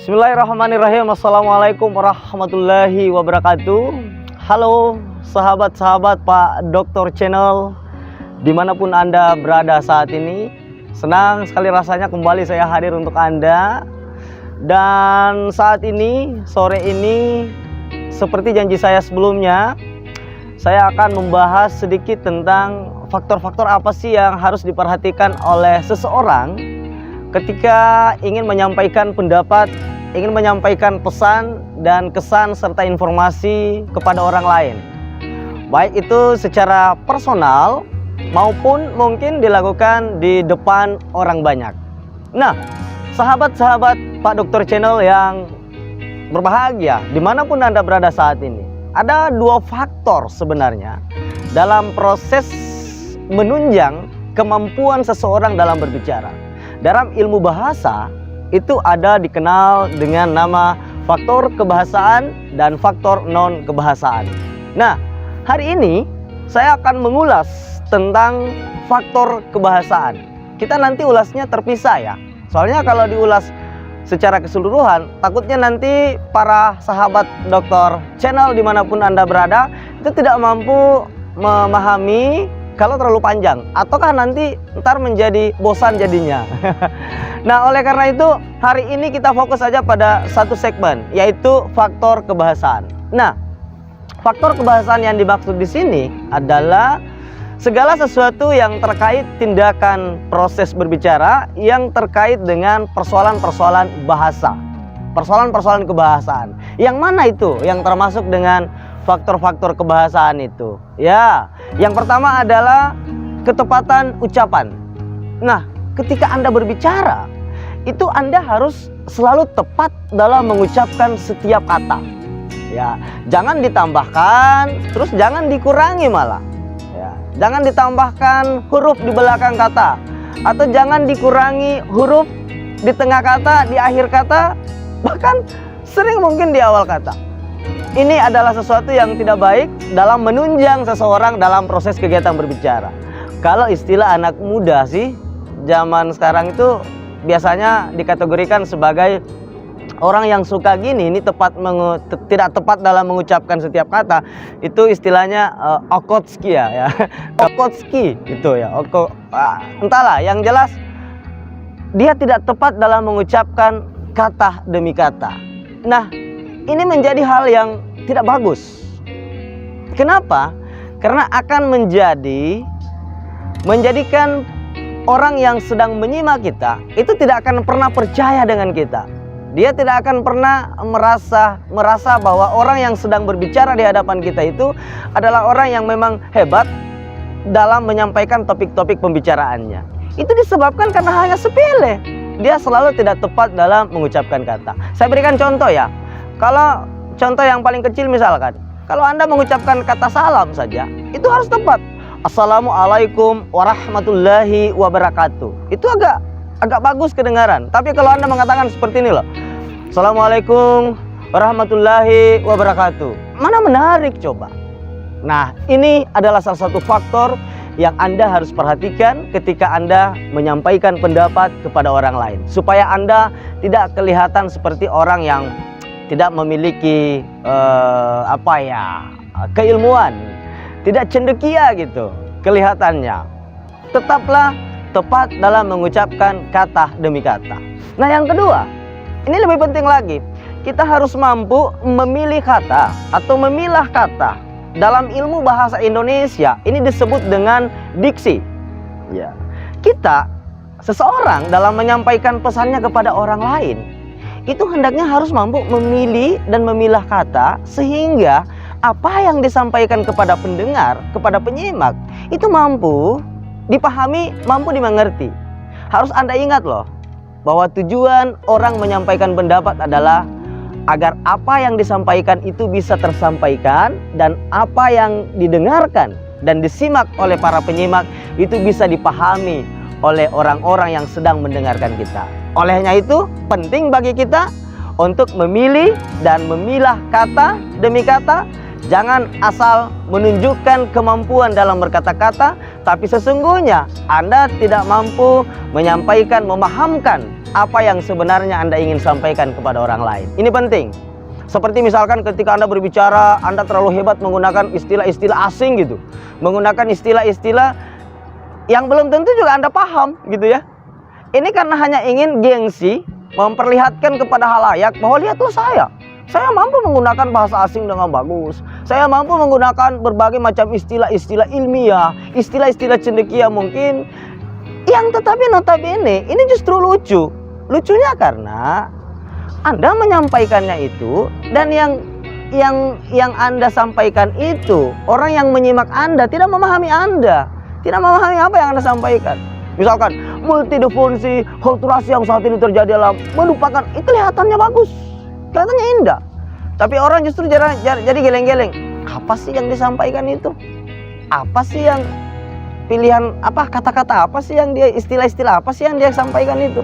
Bismillahirrahmanirrahim. Assalamualaikum warahmatullahi wabarakatuh. Halo sahabat-sahabat Pak Dokter Channel, dimanapun Anda berada saat ini. Senang sekali rasanya kembali saya hadir untuk Anda. Dan saat ini, sore ini, seperti janji saya sebelumnya, saya akan membahas sedikit tentang faktor-faktor apa sih yang harus diperhatikan oleh seseorang ketika ingin menyampaikan pendapat, ingin menyampaikan pesan dan kesan serta informasi kepada orang lain. Baik itu secara personal maupun mungkin dilakukan di depan orang banyak. Nah, sahabat-sahabat Pak Dokter Channel yang berbahagia, dimanapun Anda berada saat ini, ada dua faktor sebenarnya dalam proses menunjang kemampuan seseorang dalam berbicara. Dalam ilmu bahasa itu ada dikenal dengan nama faktor kebahasaan dan faktor non kebahasaan. Nah, hari ini saya akan mengulas tentang faktor kebahasaan. Kita nanti ulasnya terpisah ya. Soalnya kalau diulas secara keseluruhan, takutnya nanti para sahabat Dokter Channel dimanapun Anda berada itu tidak mampu memahami kalau terlalu panjang, ataukah nanti ntar menjadi bosan jadinya. Nah, oleh karena itu hari ini kita fokus saja pada satu segmen, yaitu faktor kebahasaan. Nah, faktor kebahasaan yang dimaksud di sini adalah segala sesuatu yang terkait tindakan proses berbicara yang terkait dengan persoalan-persoalan bahasa, persoalan-persoalan kebahasaan. Yang mana itu yang termasuk dengan faktor-faktor kebahasaan itu? Ya, yang pertama adalah ketepatan ucapan. Nah, ketika Anda berbicara, itu Anda harus selalu tepat dalam mengucapkan setiap kata. Ya, jangan ditambahkan, terus jangan dikurangi malah. Ya, jangan ditambahkan huruf di belakang kata, atau jangan dikurangi huruf di tengah kata, di akhir kata, bahkan sering mungkin di awal kata. Ini adalah sesuatu yang tidak baik dalam menunjang seseorang dalam proses kegiatan berbicara. Kalau istilah anak muda sih, zaman sekarang itu biasanya dikategorikan sebagai orang yang suka gini, ini tidak tepat dalam mengucapkan setiap kata. Itu istilahnya okotski ya. Okotski itu ya. Entahlah, yang jelas dia tidak tepat dalam mengucapkan kata demi kata. Nah, ini menjadi hal yang tidak bagus. Kenapa? Karena akan menjadikan orang yang sedang menyimak kita itu tidak akan pernah percaya dengan kita. Dia tidak akan pernah merasa bahwa orang yang sedang berbicara di hadapan kita itu adalah orang yang memang hebat dalam menyampaikan topik-topik pembicaraannya. Itu disebabkan karena hanya sepele. Dia selalu tidak tepat dalam mengucapkan kata. Saya berikan contoh ya. Kalau contoh yang paling kecil misalkan, kalau Anda mengucapkan kata salam saja, itu harus tepat. Assalamualaikum warahmatullahi wabarakatuh. Itu agak bagus kedengaran. Tapi kalau Anda mengatakan seperti ini loh, Assalamualaikum warahmatullahi wabarakatuh, mana menarik coba. Nah, ini adalah salah satu faktor yang Anda harus perhatikan ketika Anda menyampaikan pendapat kepada orang lain, supaya Anda tidak kelihatan seperti orang yang tidak memiliki keilmuan, tidak cendekia gitu kelihatannya. Tetaplah tepat dalam mengucapkan kata demi kata. Nah, yang kedua, ini lebih penting lagi. Kita harus mampu memilih kata atau memilah kata. Dalam ilmu bahasa Indonesia ini disebut dengan diksi. Ya. Seseorang dalam menyampaikan pesannya kepada orang lain, itu hendaknya harus mampu memilih dan memilah kata sehingga apa yang disampaikan kepada pendengar, kepada penyimak, itu mampu dipahami, mampu dimengerti. Harus Anda ingat loh, bahwa tujuan orang menyampaikan pendapat adalah agar apa yang disampaikan itu bisa tersampaikan, dan apa yang didengarkan dan disimak oleh para penyimak itu bisa dipahami oleh orang-orang yang sedang mendengarkan kita. Olehnya itu penting bagi kita untuk memilih dan memilah kata demi kata Jangan asal menunjukkan kemampuan dalam berkata-kata, tapi sesungguhnya Anda tidak mampu menyampaikan, memahamkan apa yang sebenarnya Anda ingin sampaikan kepada orang lain. Ini penting. Seperti misalkan ketika Anda berbicara, Anda terlalu hebat menggunakan istilah-istilah asing gitu. Menggunakan istilah-istilah yang belum tentu juga Anda paham gitu ya. Ini karena hanya ingin gengsi, memperlihatkan kepada halayak bahwa lihat tuh saya mampu menggunakan bahasa asing dengan bagus. Saya mampu menggunakan berbagai macam istilah-istilah ilmiah, istilah-istilah cendekia mungkin. Yang tetapi notabene ini justru lucu. Lucunya karena Anda menyampaikannya itu, dan yang Anda sampaikan itu, orang yang menyimak Anda tidak memahami Anda. Tidak memahami apa yang Anda sampaikan. Misalkan multidifungsi kulturasi yang saat ini terjadi dalam merupakan, itu kelihatannya bagus, kelihatannya indah, tapi orang justru jadi geleng-geleng. Apa sih yang disampaikan itu? Apa sih yang pilihan, apa kata-kata apa sih yang dia, istilah-istilah apa sih yang dia sampaikan itu?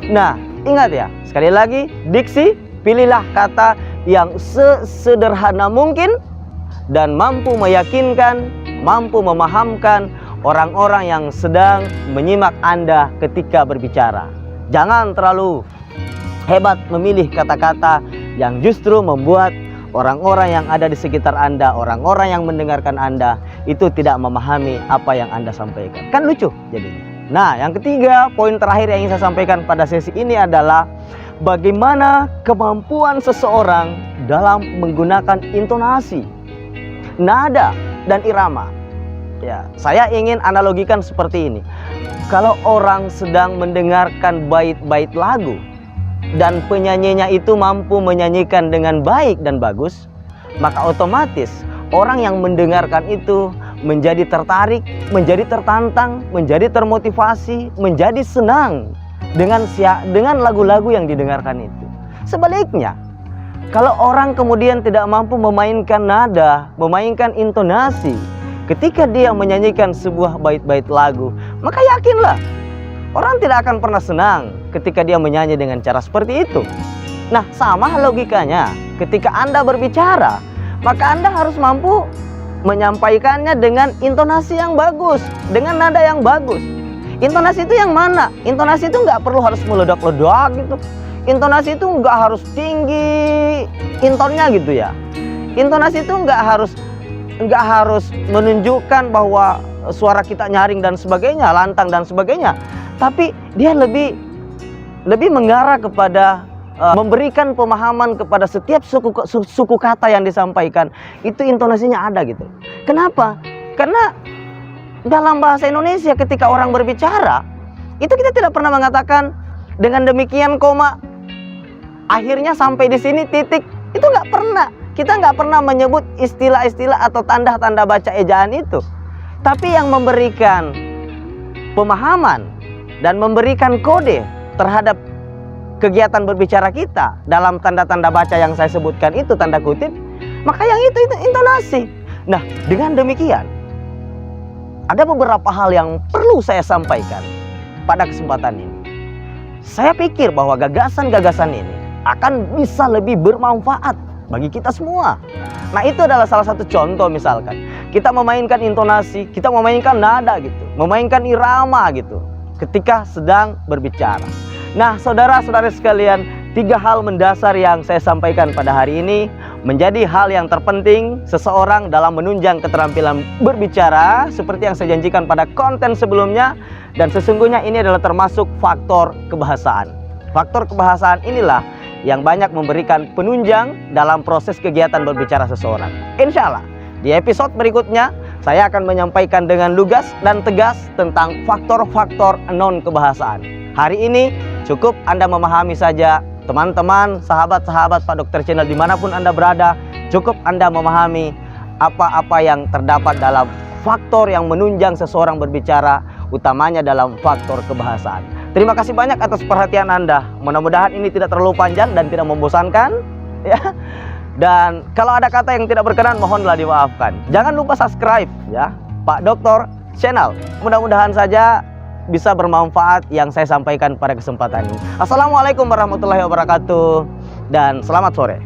Nah, ingat ya, sekali lagi, diksi, pilihlah kata yang sesederhana mungkin dan mampu meyakinkan, mampu memahamkan orang-orang yang sedang menyimak Anda ketika berbicara. Jangan terlalu hebat memilih kata-kata yang justru membuat orang-orang yang ada di sekitar Anda, orang-orang yang mendengarkan Anda itu tidak memahami apa yang Anda sampaikan. Kan lucu jadinya. Nah, yang ketiga, poin terakhir yang ingin saya sampaikan pada sesi ini adalah bagaimana kemampuan seseorang dalam menggunakan intonasi, nada, dan irama. Ya, saya ingin analogikan seperti ini. Kalau orang sedang mendengarkan bait-bait lagu dan penyanyinya itu mampu menyanyikan dengan baik dan bagus, maka otomatis orang yang mendengarkan itu menjadi tertarik, menjadi tertantang, menjadi termotivasi, menjadi senang dengan lagu-lagu yang didengarkan itu. Sebaliknya, kalau orang kemudian tidak mampu memainkan nada, memainkan intonasi ketika dia menyanyikan sebuah bait-bait lagu, maka yakinlah orang tidak akan pernah senang ketika dia menyanyi dengan cara seperti itu. Nah, sama logikanya ketika Anda berbicara, maka Anda harus mampu menyampaikannya dengan intonasi yang bagus, dengan nada yang bagus. Intonasi itu yang mana? Intonasi itu nggak perlu harus meledak-ledak gitu. Intonasi itu nggak harus tinggi intonnya gitu ya. Intonasi itu nggak harus menunjukkan bahwa suara kita nyaring dan sebagainya, lantang dan sebagainya. Tapi dia lebih mengarah kepada memberikan pemahaman kepada setiap suku kata yang disampaikan. Itu intonasinya ada gitu. Kenapa? Karena dalam bahasa Indonesia ketika orang berbicara, itu kita tidak pernah mengatakan dengan demikian koma, akhirnya sampai di sini titik. Itu nggak pernah. Kita nggak pernah menyebut istilah-istilah atau tanda-tanda baca ejaan itu. Tapi yang memberikan pemahaman dan memberikan kode terhadap kegiatan berbicara kita dalam tanda-tanda baca yang saya sebutkan itu, tanda kutip, maka yang itu intonasi. Nah, dengan demikian ada beberapa hal yang perlu saya sampaikan pada kesempatan ini. Saya pikir bahwa gagasan-gagasan ini akan bisa lebih bermanfaat bagi kita semua. Nah, itu adalah salah satu contoh. Misalkan kita memainkan intonasi, kita memainkan nada gitu, memainkan irama gitu ketika sedang berbicara. Nah, saudara-saudara sekalian, 3 hal mendasar yang saya sampaikan pada hari ini menjadi hal yang terpenting seseorang dalam menunjang keterampilan berbicara seperti yang saya janjikan pada konten sebelumnya. Dan sesungguhnya ini adalah termasuk faktor kebahasaan. Faktor kebahasaan inilah yang banyak memberikan penunjang dalam proses kegiatan berbicara seseorang. Insya Allah di episode berikutnya saya akan menyampaikan dengan lugas dan tegas tentang faktor-faktor non kebahasaan. Hari ini cukup Anda memahami saja, teman-teman, sahabat-sahabat Pak Dokter Channel dimanapun Anda berada, cukup Anda memahami apa-apa yang terdapat dalam faktor yang menunjang seseorang berbicara, utamanya dalam faktor kebahasaan. Terima kasih banyak atas perhatian Anda. Mudah-mudahan ini tidak terlalu panjang dan tidak membosankan, ya. Dan kalau ada kata yang tidak berkenan, mohonlah dimaafkan. Jangan lupa subscribe ya, Pak Dokter Channel. Mudah-mudahan saja bisa bermanfaat yang saya sampaikan pada kesempatan ini. Assalamualaikum warahmatullahi wabarakatuh dan selamat sore.